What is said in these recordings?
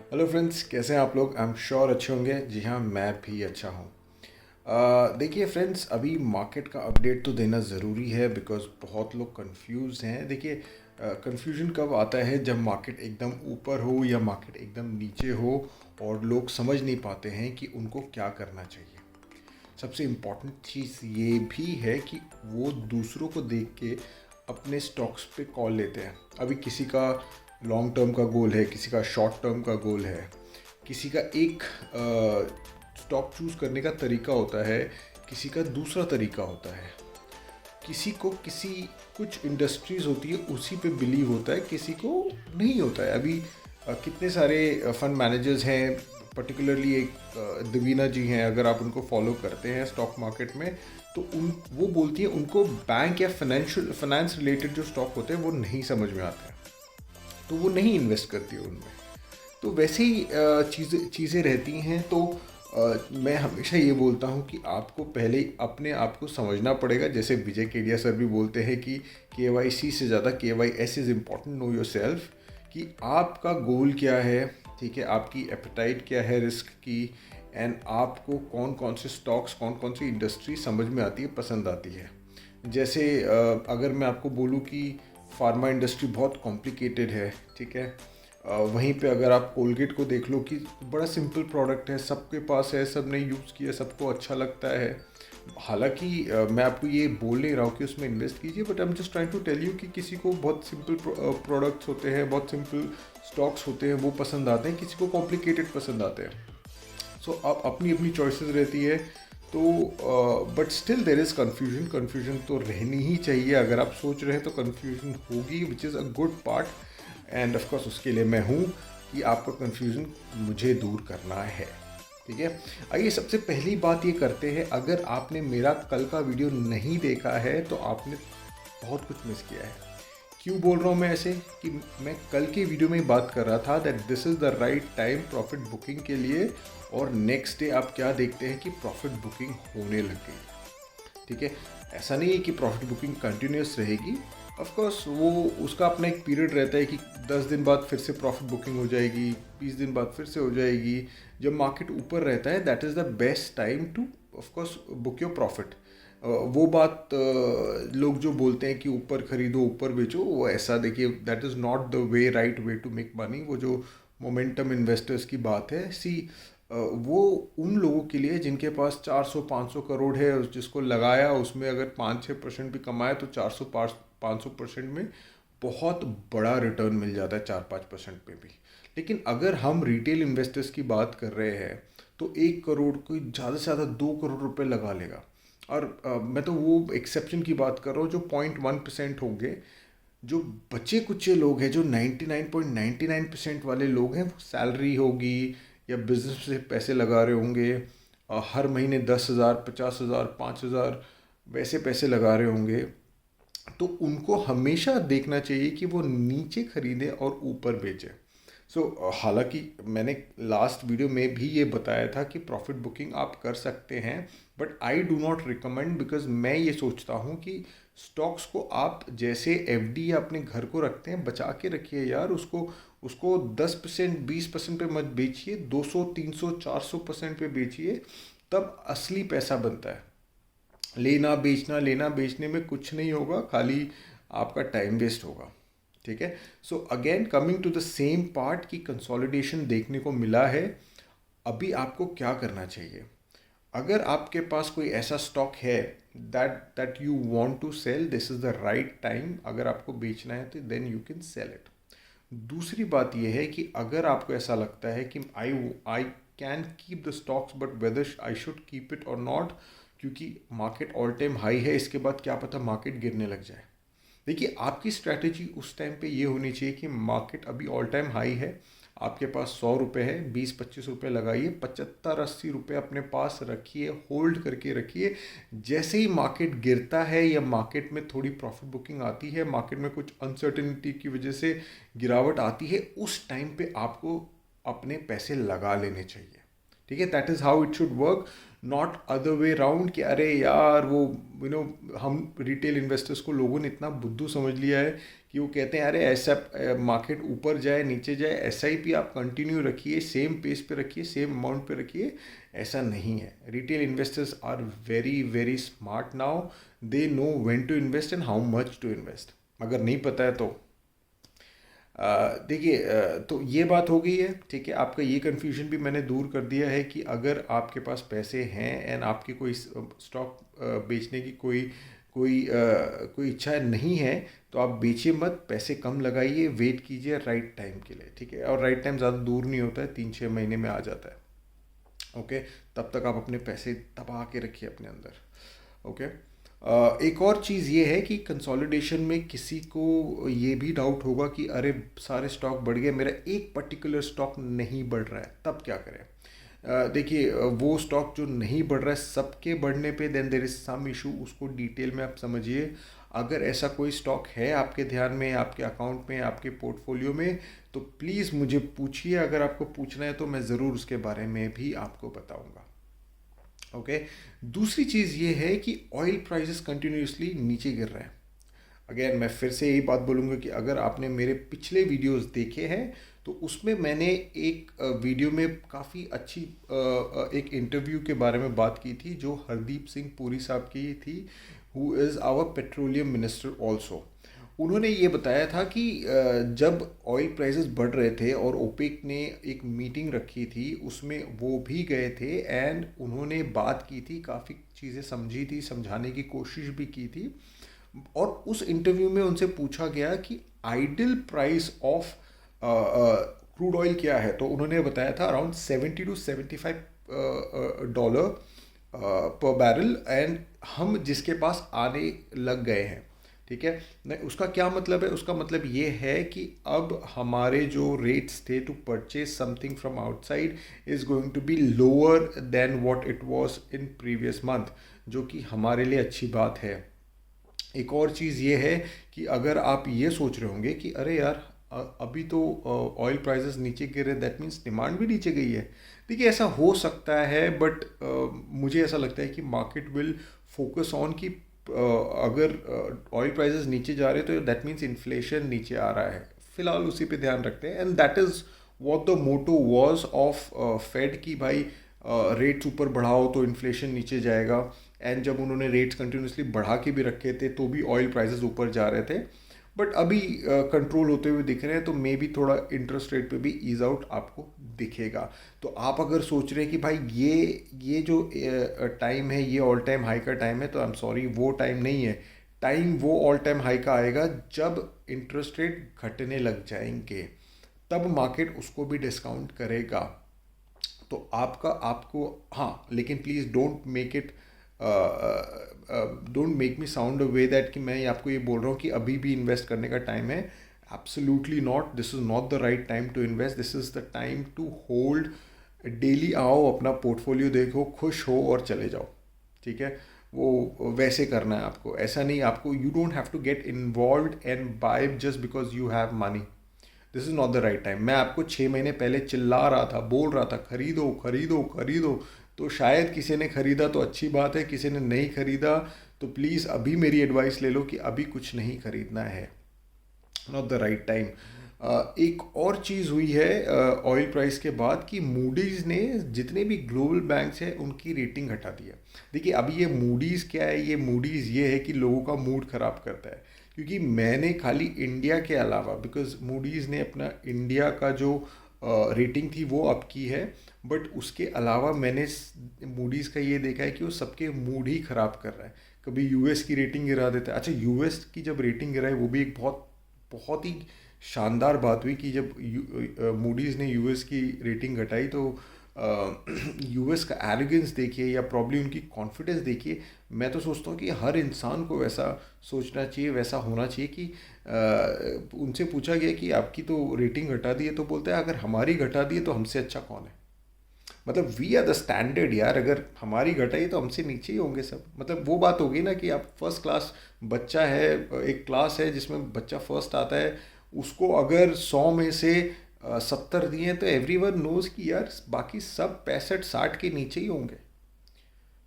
Hello friends, कैसे हैं आप लोग? आई एम श्योर अच्छे होंगे। जी हाँ, मैं भी अच्छा हूँ। देखिए फ्रेंड्स, अभी मार्केट का अपडेट तो देना ज़रूरी है बिकॉज़ बहुत लोग कंफ्यूज हैं। देखिए, कंफ्यूजन कब आता है? जब मार्केट एकदम ऊपर हो या मार्केट एकदम नीचे हो और लोग समझ नहीं पाते हैं कि उनको क्या करना चाहिए। सबसे इम्पॉर्टेंट चीज़ ये भी है कि वो दूसरों को देख के अपने स्टॉक्स पे कॉल लेते हैं। अभी किसी का लॉन्ग टर्म का गोल है, किसी का शॉर्ट टर्म का गोल है, किसी का एक स्टॉक चूज़ करने का तरीका होता है, किसी का दूसरा तरीका होता है। किसी को किसी कुछ इंडस्ट्रीज़ होती है उसी पे बिलीव होता है, किसी को नहीं होता है। अभी कितने सारे फंड मैनेजर्स हैं, पर्टिकुलरली एक दिवीना जी हैं। अगर आप उनको फॉलो करते हैं स्टॉक मार्केट में, तो उन वो बोलती हैं उनको बैंक या फाइनेंस रिलेटेड जो स्टॉक होते हैं वो नहीं समझ में आते हैं, तो वो नहीं इन्वेस्ट करती है उनमें। तो वैसे ही चीज़ें रहती हैं। तो मैं हमेशा ये बोलता हूँ कि आपको पहले अपने आप को समझना पड़ेगा। जैसे विजय केडिया सर भी बोलते हैं कि KYC से ज़्यादा KYS is important, know your self. कि आपका गोल क्या है, ठीक है, आपकी एपेटाइट क्या है रिस्क की, एंड आपको कौन कौन से स्टॉक्स, कौन कौन सी इंडस्ट्री समझ में आती है, पसंद आती है। जैसे अगर मैं आपको बोलूँ कि फार्मा इंडस्ट्री बहुत कॉम्प्लिकेटेड है, ठीक है। वहीं पे अगर आप कोलगेट को देख लो कि बड़ा सिंपल प्रोडक्ट है, सबके पास है, सब ने यूज़ किया, सबको अच्छा लगता है। हालांकि मैं आपको ये बोल नहीं रहा हूँ कि उसमें इन्वेस्ट कीजिए, but I am just trying to tell you कि किसी को बहुत सिंपल प्रोडक्ट्स होते हैं, बहुत सिंपल स्टॉक्स होते हैं, वो पसंद आते हैं, किसी को कॉम्प्लिकेटेड पसंद आते हैं। सो आप अपनी अपनी चॉइसेस रहती है। तो but still there is confusion. Confusion तो रहनी ही चाहिए। अगर आप सोच रहे हैं तो कन्फ्यूजन होगी, which is a good part. End of course उसके लिए मैं हूँ कि आपका कन्फ्यूजन मुझे दूर करना है, ठीक है। आइए सबसे पहली बात ये करते हैं। अगर आपने मेरा कल का वीडियो नहीं देखा है तो आपने बहुत कुछ मिस किया है। क्यों बोल रहा हूँ मैं ऐसे? कि मैं कल के वीडियो में बात कर रहा था that this is the right time profit booking के लिए, और नेक्स्ट डे आप क्या देखते हैं कि प्रॉफिट बुकिंग होने लग गई, ठीक है। ऐसा नहीं है कि प्रॉफिट बुकिंग कंटिन्यूस रहेगी। ऑफ कोर्स वो उसका अपना एक पीरियड रहता है कि 10 दिन बाद फिर से प्रॉफिट बुकिंग हो जाएगी, 20 दिन बाद फिर से हो जाएगी। जब मार्केट ऊपर रहता है that is the best time two of course book your profit. वो बात लोग जो बोलते हैं कि ऊपर खरीदो ऊपर बेचो, वो ऐसा देखिए that is not the way, right way to make money. वो जो मोमेंटम इन्वेस्टर्स की बात है, सी वो उन लोगों के लिए जिनके पास 400-500 करोड़ है, जिसको लगाया उसमें अगर 5-6% भी कमाए तो 400-500% में बहुत बड़ा रिटर्न मिल जाता है, 4-5% पे भी। लेकिन अगर हम रिटेल इन्वेस्टर्स की बात कर रहे हैं तो 1 करोड़ कोई ज़्यादा से ज़्यादा 2 करोड़ रुपए लगा लेगा। और मैं तो वो एक्सेप्शन की बात कर रहा हूँ जो 0.1% होंगे। जो बचे कुचे लोग हैं, जो 99.99% वाले लोग हैं, वो सैलरी होगी या बिजनेस से पैसे लगा रहे होंगे, हर महीने 10,000, 50,000, 5,000 वैसे पैसे लगा रहे होंगे। तो उनको हमेशा देखना चाहिए कि वो नीचे खरीदें और ऊपर बेचें। हालांकि मैंने लास्ट वीडियो में भी ये बताया था कि प्रॉफिट बुकिंग आप कर सकते हैं, but I do not recommend, because मैं ये सोचता हूँ कि स्टॉक्स को आप जैसे FD या अपने घर को रखते हैं, बचा के रखिए यार। उसको उसको 10%, 20% पे मत बेचिए, 200, 300, 400% पे बेचिए। तब असली पैसा बनता है। लेना बेचने में कुछ नहीं होगा, खाली आपका टाइम वेस्ट होगा, ठीक है। So again coming to the same part की कंसोलिडेशन देखने को मिला है। अभी आपको क्या करना चाहिए? अगर आपके पास कोई ऐसा स्टॉक है that that you want to sell, this is the right time. अगर आपको बेचना है तो then you can sell it. दूसरी बात यह है कि अगर आपको ऐसा लगता है कि I I can keep the stocks, but whether I should keep it or not, क्योंकि मार्केट ऑल टाइम हाई है, इसके बाद क्या पता मार्केट गिरने लग जाए। देखिए, आपकी स्ट्रैटेजी उस टाइम पे ये होनी चाहिए कि मार्केट अभी ऑल टाइम हाई है, आपके पास 100 रुपये है, 20-25 रुपये लगाइए, 75-80 रुपये अपने पास रखिए, होल्ड करके रखिए। जैसे ही मार्केट गिरता है या मार्केट में थोड़ी प्रॉफिट बुकिंग आती है, मार्केट में कुछ अनसर्टिनिटी की वजह से गिरावट आती है, उस टाइम पे आपको अपने पैसे लगा लेने चाहिए, ठीक है, that is how it should work, not other way round कि अरे यार वो हम रिटेल इन्वेस्टर्स को लोगों ने इतना बुद्धू समझ लिया है कि वो कहते हैं अरे ऐसा मार्केट ऊपर जाए नीचे जाए, एसआईपी आप कंटिन्यू रखिए, सेम पेस पे रखिए, सेम अमाउंट पे रखिए। ऐसा नहीं है। Retail investors are very very smart now, they know when to invest and how much to invest. अगर नहीं पता है तो देखिए, तो ये बात हो गई है, ठीक है। आपका ये कन्फ्यूजन भी मैंने दूर कर दिया है कि अगर आपके पास पैसे हैं एंड आपकी कोई स्टॉक बेचने की कोई कोई कोई इच्छा नहीं है, तो आप बेचिए मत, पैसे कम लगाइए, वेट कीजिए राइट टाइम के लिए, ठीक है। और राइट टाइम ज़्यादा दूर नहीं होता है, 3-6 महीने में आ जाता है। ओके, तब तक आप अपने पैसे दबा के रखिए अपने अंदर। ओके। एक और चीज़ ये है कि कंसोलिडेशन में किसी को ये भी डाउट होगा कि अरे सारे स्टॉक बढ़ गए, मेरा एक पर्टिकुलर स्टॉक नहीं बढ़ रहा है, तब क्या करें। देखिए, वो स्टॉक जो नहीं बढ़ रहा है सबके बढ़ने पे then there is some issue, उसको डिटेल में आप समझिए। अगर ऐसा कोई स्टॉक है आपके ध्यान में, आपके अकाउंट में, आपके पोर्टफोलियो में, तो प्लीज़ मुझे पूछिए। अगर आपको पूछना है तो मैं ज़रूर उसके बारे में भी आपको बताऊंगा। ओके। दूसरी चीज़ ये है कि ऑयल प्राइसेस कंटिन्यूसली नीचे गिर रहे हैं। अगेन मैं फिर से यही बात बोलूँगा कि अगर आपने मेरे पिछले वीडियोस देखे हैं तो उसमें मैंने एक वीडियो में काफ़ी अच्छी एक इंटरव्यू के बारे में बात की थी जो हरदीप सिंह पुरी साहब की थी, who is our petroleum minister also. उन्होंने ये बताया था कि जब ऑयल प्राइसेस बढ़ रहे थे और ओपेक ने एक मीटिंग रखी थी, उसमें वो भी गए थे एंड उन्होंने बात की थी, काफ़ी चीज़ें समझी थी, समझाने की कोशिश भी की थी। और उस इंटरव्यू में उनसे पूछा गया कि ideal price of crude oil क्या है, तो उन्होंने बताया था अराउंड $70 to $75 पर बैरल, एंड हम जिसके पास आने लग गए हैं, ठीक है। नहीं, उसका क्या मतलब है? उसका मतलब ये है कि अब हमारे जो रेट्स थे to purchase something from outside is going to be lower than what it was in previous month, जो कि हमारे लिए अच्छी बात है। एक और चीज़ ये है कि अगर आप ये सोच रहे होंगे कि अरे यार अभी तो ऑयल प्राइसेस नीचे गिर रहे, दैट मीन्स डिमांड भी नीचे गई है। देखिए, ऐसा हो सकता है, बट मुझे ऐसा लगता है कि मार्केट विल फोकस ऑन कि अगर ऑयल प्राइसेस नीचे जा रहे हैं तो दैट मीन्स इन्फ्लेशन नीचे आ रहा है। फिलहाल उसी पे ध्यान रखते हैं, and that is what the motto was of Fed कि भाई रेट्स ऊपर बढ़ाओ तो इन्फ्लेशन नीचे जाएगा। एंड जब उन्होंने रेट्स कंटिन्यूसली बढ़ा के भी रखे थे तो भी ऑयल प्राइसेस ऊपर जा रहे थे, बट अभी कंट्रोल होते हुए दिख रहे हैं, तो मे भी थोड़ा इंटरेस्ट रेट पे भी ईज आउट आपको दिखेगा। तो आप अगर सोच रहे हैं कि भाई ये जो टाइम है ये ऑल टाइम हाई का टाइम है, तो आई एम सॉरी, वो टाइम नहीं है। टाइम वो ऑल टाइम हाई का आएगा जब इंटरेस्ट रेट घटने लग जाएंगे, तब मार्केट उसको भी डिस्काउंट करेगा। तो आपको हाँ, लेकिन please don't make me sound a way that कि मैं आपको ये बोल रहा हूँ कि अभी भी इन्वेस्ट करने का टाइम है। Absolutely not, this is not the right time to invest, this is the time to hold. Daily आओ, अपना पोर्टफोलियो देखो, खुश हो और चले जाओ, ठीक है। वो वैसे करना है आपको, ऐसा नहीं। आपको you don't have to get involve and buy just because you have money. This is not the right time. मैं आपको 6 महीने पहले चिल्ला रहा था, बोल रहा था खरीदो खरीदो खरीदो, तो शायद किसी ने खरीदा तो अच्छी बात है, किसी ने नहीं खरीदा तो प्लीज़ अभी मेरी एडवाइस ले लो कि अभी कुछ नहीं खरीदना है, नॉट द राइट टाइम। एक और चीज़ हुई है ऑयल प्राइस के बाद कि मूडीज़ ने जितने भी ग्लोबल बैंक्स हैं उनकी रेटिंग घटा दी है। देखिए, अभी ये मूडीज़ क्या है? ये मूडीज़ ये है कि लोगों का मूड ख़राब करता है, क्योंकि मैंने खाली इंडिया के अलावा, बिकॉज मूडीज़ ने अपना इंडिया का जो रेटिंग थी वो अप की है, बट उसके अलावा मैंने मूडीज़ का ये देखा है कि वो सबके मूड ही ख़राब कर रहा है। कभी यूएस की रेटिंग गिरा देता है। अच्छा, यूएस की जब रेटिंग गिराई वो भी एक बहुत बहुत ही शानदार बात हुई कि जब मूडीज़ ने यूएस की रेटिंग घटाई तो यूएस का एरोगेंस देखिए या प्रॉब्ली उनकी कॉन्फिडेंस देखिए। मैं तो सोचता हूँ कि हर इंसान को वैसा सोचना चाहिए, वैसा होना चाहिए कि उनसे पूछा गया कि आपकी तो रेटिंग घटा दी है, तो बोलता है अगर हमारी घटा दी है तो हमसे अच्छा कौन है। मतलब वी आर द स्टैंडर्ड यार, अगर हमारी घटाई तो हमसे नीचे ही होंगे सब। मतलब वो बात होगी ना कि आप फर्स्ट क्लास बच्चा है, एक क्लास है जिसमें बच्चा फर्स्ट आता है, उसको अगर 100 में से 70 दिए हैं तो एवरीवन नोज कि यार बाकी सब 65-60 के नीचे ही होंगे।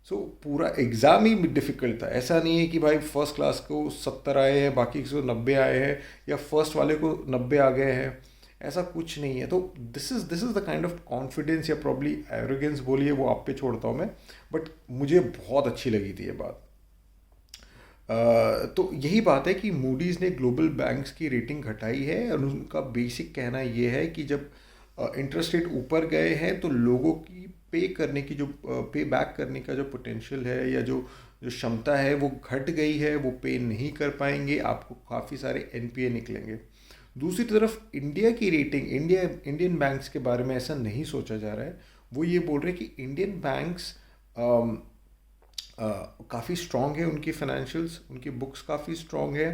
सो पूरा एग्ज़ाम ही डिफ़िकल्ट था। ऐसा नहीं है कि भाई फर्स्ट क्लास को 70 आए हैं बाकी को 90 आए हैं, या फर्स्ट वाले को 90 आ गए हैं, ऐसा कुछ नहीं है। तो this is the kind of confidence या प्रॉब्ली एरोगेंस बोलिए, वो आप पे छोड़ता हूँ मैं। बट मुझे बहुत अच्छी लगी थी ये बात। तो यही बात है कि मूडीज़ ने ग्लोबल बैंक्स की रेटिंग घटाई है, और उनका बेसिक कहना ये है कि जब इंटरेस्ट रेट ऊपर गए हैं तो लोगों की पे करने की जो पे बैक करने का जो पोटेंशियल है, या जो जो क्षमता है वो घट गई है, वो पे नहीं कर पाएंगे, आपको काफ़ी सारे एनपीए निकलेंगे। दूसरी तरफ इंडिया की रेटिंग, इंडियन बैंक्स के बारे में ऐसा नहीं सोचा जा रहा है। वो ये बोल रहे हैं कि इंडियन बैंक्स काफ़ी स्ट्रॉन्ग है, उनकी फाइनेंशियल्स, उनकी बुक्स काफ़ी स्ट्रॉन्ग है,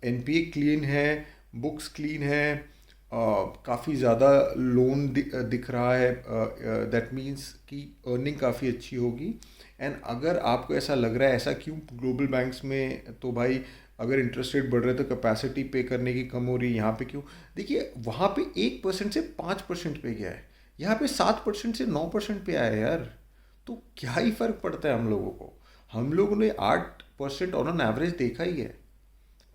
एनपीए क्लीन है, बुक्स क्लीन है, काफ़ी ज़्यादा लोन दिख रहा है। दैट मीन्स कि अर्निंग काफ़ी अच्छी होगी। एंड अगर आपको ऐसा लग रहा है ऐसा क्यों ग्लोबल बैंक्स में, तो भाई अगर इंटरेस्ट रेट बढ़ रहा है तो कैपेसिटी पे करने की कम हो रही है, यहाँ पे क्यों? देखिए वहाँ पे 1% से 5% पे गया है, यहाँ पे 7% से 9% पे आया है यार। तो क्या ही फ़र्क पड़ता है हम लोगों को? हम लोगों ने 8% ऑन एन एवरेज देखा ही है।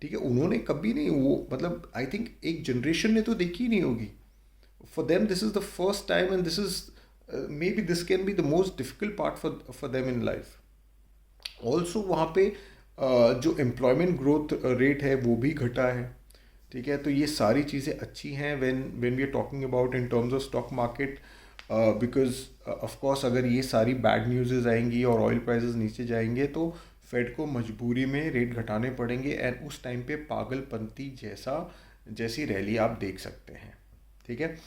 ठीक है, उन्होंने कभी नहीं, वो मतलब आई थिंक एक जनरेशन ने तो देखी ही नहीं होगी। For them this is the first time, and this is may be this can be the most difficult part for them in life. Also वहाँ पे जो एम्प्लॉयमेंट ग्रोथ रेट है वो भी घटा है। ठीक है, तो ये सारी चीज़ें अच्छी हैं when we are talking about in terms of stock market. Because of course अगर ये सारी बैड न्यूज़ आएंगी और ऑयल प्राइसेस नीचे जाएंगे तो फेड को मजबूरी में रेट घटाने पड़ेंगे, एंड उस टाइम पे पागलपंती जैसी रैली आप देख सकते हैं। ठीक है।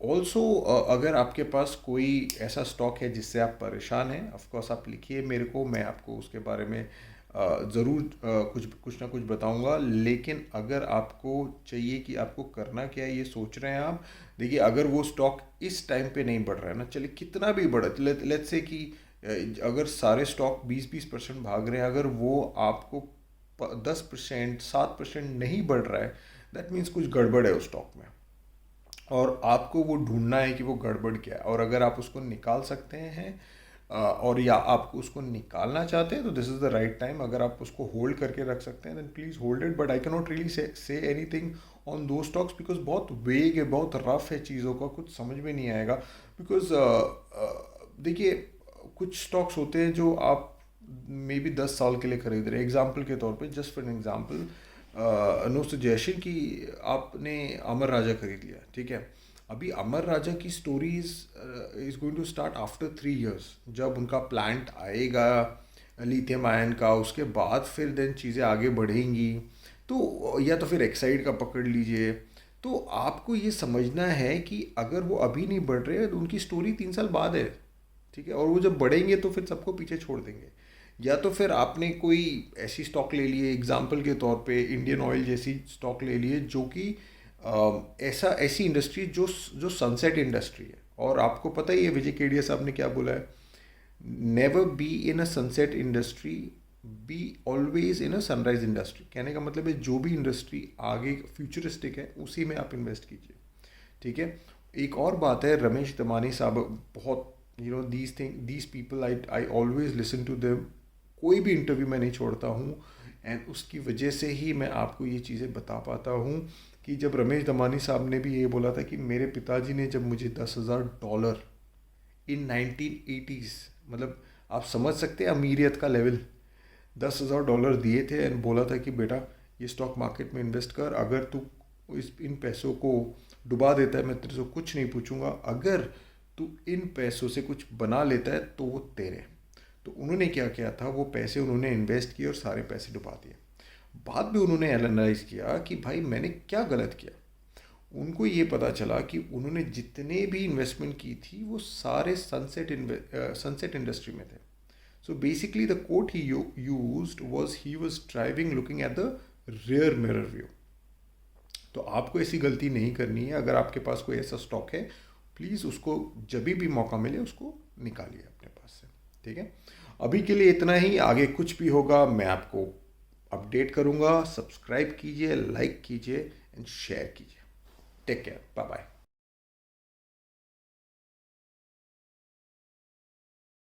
ऑल्सो अगर आपके पास कोई ऐसा स्टॉक है जिससे आप परेशान हैं, ऑफ कोर्स आप लिखिए मेरे को, मैं आपको उसके बारे में ज़रूर कुछ ना कुछ बताऊंगा। लेकिन अगर आपको चाहिए कि आपको करना क्या है, ये सोच रहे हैं आप, देखिए अगर वो स्टॉक इस टाइम पे नहीं बढ़ रहा है ना, चलिए कितना भी बढ़ा, लेट्स से कि अगर सारे स्टॉक 20-20% भाग रहे हैं, अगर वो आपको 10%, 7% नहीं बढ़ रहा है, दैट मीन्स कुछ गड़बड़ है उस स्टॉक में, और आपको वो ढूंढना है कि वो गड़बड़ क्या है। और अगर आप उसको निकाल सकते हैं, और या आप उसको निकालना चाहते हैं, तो this is the right time. अगर आप उसको होल्ड करके रख सकते हैं then please hold it, but I can not really say anything on दो स्टॉक्स, बिकॉज बहुत वेग है, बहुत रफ है चीज़ों का, कुछ समझ में नहीं आएगा। बिकॉज देखिए कुछ स्टॉक्स होते हैं जो आप मे बी 10 साल के लिए खरीद रहे हैं। एग्जाम्पल के तौर पे, just for example, no suggestion कि आपने अमर राजा खरीद लिया, ठीक है। अभी अमर राजा की story is going to start after 3 years, जब उनका प्लांट आएगा लिथियम आयन का, उसके बाद फिर देन चीज़ें आगे बढ़ेंगी। तो या तो फिर एक्साइड का पकड़ लीजिए। तो आपको ये समझना है कि अगर वो अभी नहीं बढ़ रहे हैं तो उनकी स्टोरी 3 साल बाद है। ठीक है, और वो जब बढ़ेंगे तो फिर सबको पीछे छोड़ देंगे। या तो फिर आपने कोई ऐसी स्टॉक ले लिए, एग्जाम्पल के तौर पे इंडियन ऑयल जैसी स्टॉक ले लिए, जो कि ऐसी इंडस्ट्री जो सनसेट इंडस्ट्री है। और आपको पता ही है विजय केडिया साहब ने क्या बोला है, never be in a sunset industry, be always in a sunrise industry. कहने का मतलब है जो भी इंडस्ट्री आगे फ्यूचरिस्टिक है उसी में आप इन्वेस्ट कीजिए। ठीक है। एक और बात है, रमेश दमानी साहब बहुत, these people I always listen to them, कोई भी इंटरव्यू मैं नहीं छोड़ता हूँ, एंड उसकी वजह से ही मैं आपको ये चीज़ें बता पाता हूँ। कि जब रमेश दमानी साहब ने भी ये बोला था कि मेरे पिताजी ने जब मुझे $10,000 इन 1980s, मतलब आप समझ सकते हैं अमीरियत का लेवल, $10,000 दिए थे एंड बोला था कि बेटा ये स्टॉक मार्केट में इन्वेस्ट कर, अगर तू इन पैसों को डुबा देता है मैं तेरे से कुछ नहीं पूछूंगा, अगर तू इन पैसों से कुछ बना लेता है तो वो तेरे। तो उन्होंने क्या किया था, वो पैसे उन्होंने इन्वेस्ट किए और सारे पैसे डुबा दिए। बाद में उन्होंने एनालाइज किया कि भाई मैंने क्या गलत किया। उनको ये पता चला कि उन्होंने जितने भी इन्वेस्टमेंट की थी वो सारे सनसेट इंडस्ट्री में थे। So basically the quote he used was he was driving looking at the rear mirror view. तो आपको ऐसी गलती नहीं करनी है। अगर आपके पास कोई ऐसा स्टॉक है, प्लीज़ उसको जब भी मौका मिले उसको निकालिए अपने पास से। ठीक है, अभी के लिए इतना ही। आगे कुछ भी होगा मैं आपको अपडेट करूँगा। सब्सक्राइब कीजिए, लाइक कीजिए एंड शेयर कीजिए। Take care, bye bye.